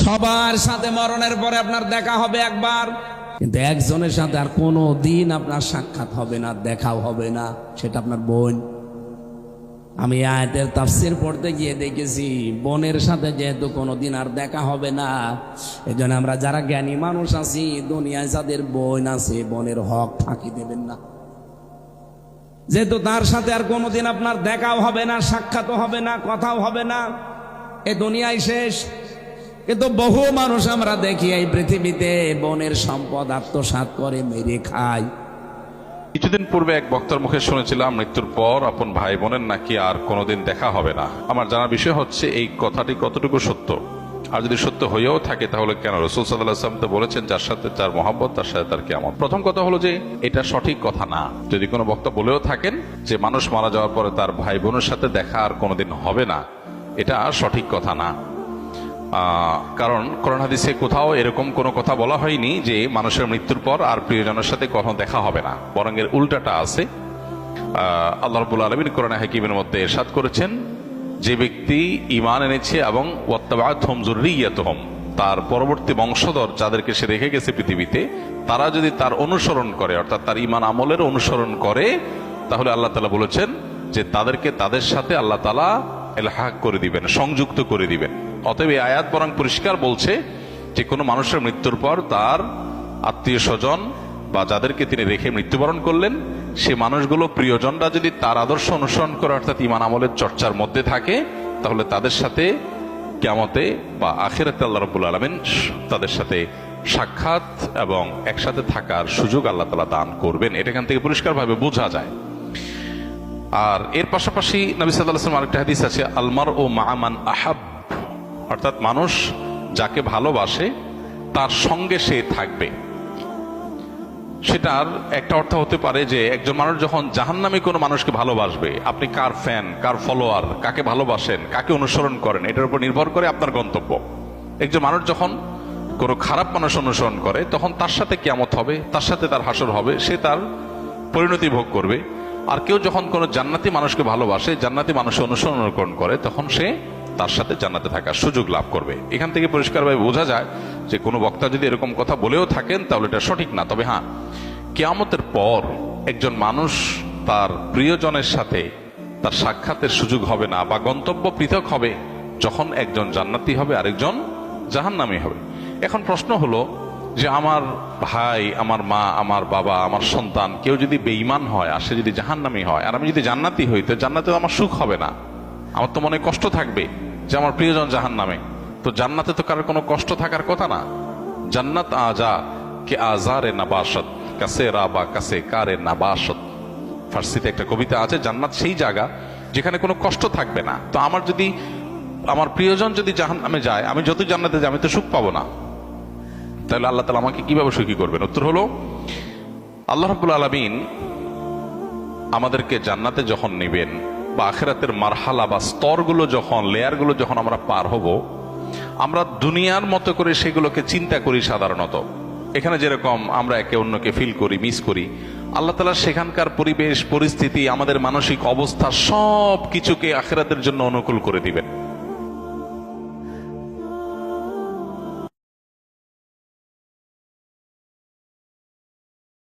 সবার সাথে মরণের পরে আপনার দেখা হবে একবার, কিন্তু একজনের সাথে আর কোনো দিন আপনার সাক্ষাৎ হবে না, দেখাও হবে না, সেটা আপনার বোন। আমি আয়াতের তাফসীর পড়তে গিয়ে দেখেছি বোনের সাথে যেহেতু কোনোদিন আর দেখা হবে না, এজন্য আমরা যারা জ্ঞানী মানুষ আছি দুনিয়ায় যাদের বোন আছে বোনের হক ফাঁকি দেবেন না, যেহেতু তার সাথে আর কোনোদিন আপনার দেখাও হবে না, সাক্ষাৎও হবে না, কথাও হবে না, এ দুনিয়ায় শেষ। কিন্তু বহু মানুষ আমরা দেখি এই পৃথিবীতে বোনের সম্পদ আত্মসাৎ করে মেরে খায়। কিছুদিন পূর্বে এক বক্তার মুখে শুনেছিলাম মৃত্যুর পর আপন ভাই বোনের নাকি আর কোনোদিন দেখা হবে না। আমার জানার বিষয় হচ্ছে এই কথাটি কতটুকু সত্য, আর যদি সত্য হয়েও থাকে তাহলে কেন? রাসূল সাল্লাল্লাহু আলাইহি ওয়াসাল্লাম তো বলেছেন যার সাথে যার মহব্বত তার সাথে তার কিয়ামত। প্রথম কথা হলো যে এটা সঠিক কথা না। যদি কোনো বক্তা বলেও থাকেন যে মানুষ মারা যাওয়ার পরে তার ভাই বোনের সাথে দেখা আর কোনোদিন হবে না, এটা সঠিক কথা না। কারণ কোরআন হাদিসে কোথাও এরকম কোনো কথা বলা হয়নি যে মানুষের মৃত্যুর পর আর প্রিয়জনের সাথে কখনো দেখা হবে না, বরং এর উল্টাটা আছে। আল্লাহ রাব্বুল আলামিন কোরআনে হাকিমের মধ্যে ইরশাদ করেছেন, যে ব্যক্তি ঈমান এনেছে এবং ওয়াত্তাবাআতহুম যুররিয়াতুহুম, তার পরবর্তী বংশধর যাদেরকে সে রেখে গেছে পৃথিবীতে, তারা যদি তার অনুসরণ করে, অর্থাৎ তার ঈমান আমলের অনুসরণ করে, তাহলে আল্লাহ তাআলা বলেছেন যে তাদেরকে তাদের সাথে আল্লাহ তাআলা ইলহাক করে দিবেন, সংযুক্ত করে দিবেন। অতএব এই আয়াত বরং পরিষ্কার বলছে যে কোনো মানুষের মৃত্যুর পর তার আত্মীয় স্বজন বা যাদেরকে তিনি রেখে মৃত্যুবরণ করলেন, সে মানুষগুলো প্রিয়জনরা যদি তার আদর্শ অনুসরণ করে অর্থাৎ ঈমান আমলের চর্চার মধ্যে থাকে, তাহলে তাদের সাথে কিয়ামতে বা আখিরাতে আল্লাহ রাব্বুল আলামিন তাদের সাথে সাক্ষাৎ এবং একসাথে থাকার সুযোগ আল্লাহ তাআলা দান করবেন। এটা এখান থেকে পরিষ্কারভাবে বোঝা যায়। আর এর পাশাপাশি নবী সাল্লাল্লাহু আলাইহি ওয়াসাল্লাম আরেকটা হাদিস আছে, আলমারউ মা'a মান আহাব, অর্থাৎ মানুষ যাকে ভালোবাসে তার সঙ্গে সে থাকবে। সেটার একটা অর্থ হতে পারে যে একজন মানুষ যখন জাহান্নামী কোনো মানুষকে ভালোবাসবে, আপনি কার ফ্যান, কার ফলোয়ার, কাকে ভালোবাসেন, কাকে অনুসরণ করেন, এটার উপর নির্ভর করে আপনার গন্তব্য। একজন মানুষ যখন কোনো খারাপ মানুষ অনুসরণ করে তখন তার সাথে কিয়ামত হবে, তার সাথে তার হাসর হবে, সে তার পরিণতি ভোগ করবে। আর কেউ যখন কোনো জান্নাতি মানুষকে ভালোবাসে, জান্নাতি মানুষের অনুসরণ করে, তখন সে তার সাথে জান্নাতে থাকার সুযোগ লাভ করবে। এখান থেকে পরিষ্কারভাবে বোঝা যায় যে কোনো বক্তা যদি এরকম কথা বলেও থাকেন তাহলে এটা সঠিক না। তবে হ্যাঁ, কিয়ামতের পর একজন মানুষ তার প্রিয়জনের সাথে তার সাক্ষাতের সুযোগ হবে না বা গন্তব্য পৃথক হবে যখন একজন জান্নাতি হবে আরেকজন জাহান্নামী হবে। এখন প্রশ্ন হলো যে আমার ভাই, আমার মা, আমার বাবা, আমার সন্তান কেউ যদি বেঈমান হয় আর সে যদি জাহান্নামী হয় আর আমি যদি জান্নাতি হই, তো জান্নাতে আমার সুখ হবে না, আমার তো মনে কষ্ট থাকবে যে আমার প্রিয়জন জাহান্নামে। তো জান্নাতে তো কারোর কোনো কষ্ট থাকার কথা না। জান্নাত আজা কে আজারে নাবাসত কাছে রাবা কাছে কারে নাবাসত, ফার্সিতে একটা কবিতা আছে, জান্নাত সেই জায়গা যেখানে কোনো কষ্ট থাকবে না। তো আমার যদি আমার প্রিয়জন যদি জাহান্নামে যায়, আমি যত জান্নাতে যাই আমি তো সুখ পাবো না, তাহলে আল্লাহ তাআলা আমাকে কিভাবে সুখী করবেন? উত্তর হলো, আল্লাহ রাব্বুল আলামিন আমাদেরকে জান্নাতে যখন নেবেন বা আখিরাতের মারহালা বা স্তরগুলো যখন, লেয়ারগুলো যখন আমরা পার হব, আমরা দুনিয়ার মতো করে সেগুলোকে চিন্তা করি। সাধারণত এখানে যেরকম আমরা একে অন্যকে ফিল করি, মিস করি, আল্লাহ তাআলা সেখানকার পরিবেশ, পরিস্থিতি, আমাদের মানসিক অবস্থা সব কিছুকে আখিরাতের জন্য অনুকূল করে দিবেন।